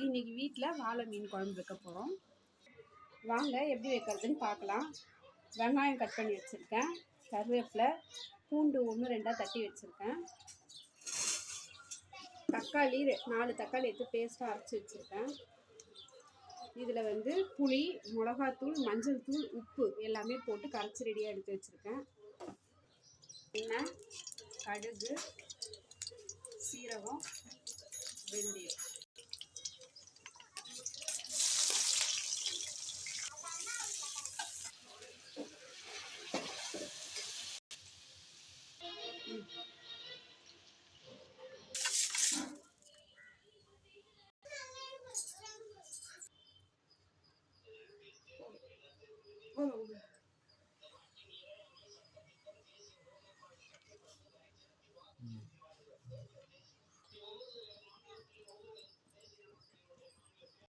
இன்றைக்கி வீட்டில் வாழை மீன் குழம்பு வைக்க போகிறோம். வாங்க எப்படி வைக்கிறதுன்னு பார்க்கலாம். வெங்காயம் கட் பண்ணி வச்சுருக்கேன், கருவேப்பிலை, பூண்டு 1-2 தட்டி வச்சுருக்கேன், தக்காளி 4 தக்காளி எடுத்து பேஸ்ட்டாக அரைச்சி வச்சுருக்கேன். இதில் வந்து புளி, மிளகாத்தூள், மஞ்சள் தூள், உப்பு எல்லாமே போட்டு கரைச்சி ரெடியாக எடுத்து வச்சுருக்கேன். எண்ணெய், கடுகு, சீரகம், வெந்தயம்.